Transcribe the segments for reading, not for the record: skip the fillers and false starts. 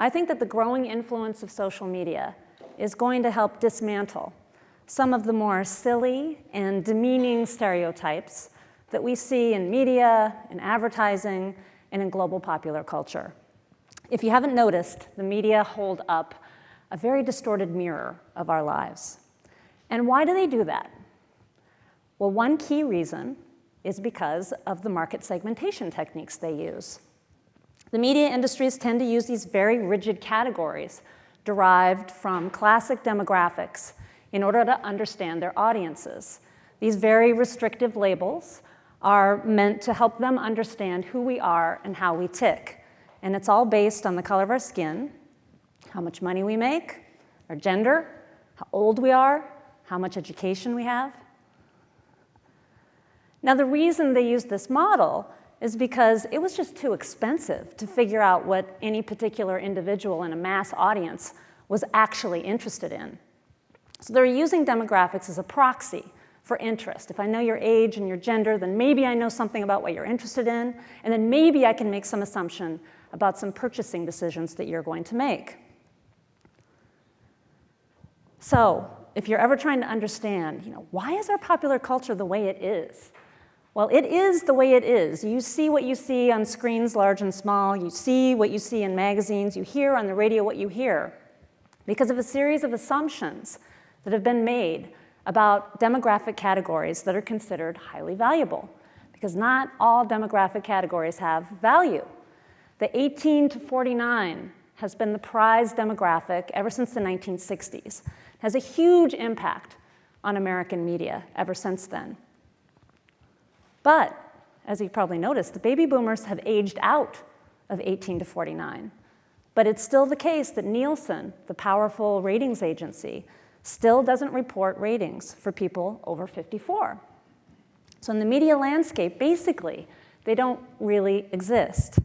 I think that the growing influence of social media is going to help dismantle some of the more silly and demeaning stereotypes that we see in media, in advertising, and in global popular culture. If you haven't noticed, the media hold up a very distorted mirror of our lives. And why do they do that? Well, one key reason is because of the market segmentation techniques they use. The media industries tend to use these very rigid categories derived from classic demographics in order to understand their audiences. These very restrictive labels are meant to help them understand who we are and how we tick. And it's all based on the color of our skin, how much money we make, our gender, how old we are, how much education we have. Now, the reason they used this model is because it was just too expensive to figure out what any particular individual in a mass audience was actually interested in. So they're using demographics as a proxy for interest. If I know your age and your gender, then maybe I know something about what you're interested in, and then maybe I can make some assumption about some purchasing decisions that you're going to make. So if you're ever trying to understand, why is our popular culture the way it is? Well, it is the way it is. You see what you see on screens large and small. You see what you see in magazines. You hear on the radio what you hear because of a series of assumptions that have been made about demographic categories that are considered highly valuable, because not all demographic categories have value. The 18 to 49 has been the prized demographic ever since the 1960s. It has a huge impact on American media ever since then. But, as you've probably noticed, the baby boomers have aged out of 18 to 49. But it's still the case that Nielsen, the powerful ratings agency, still doesn't report ratings for people over 54. So in the media landscape, basically, they don't really exist.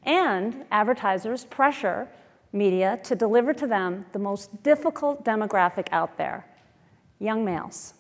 And advertisers pressure media to deliver to them the most difficult demographic out there, young males.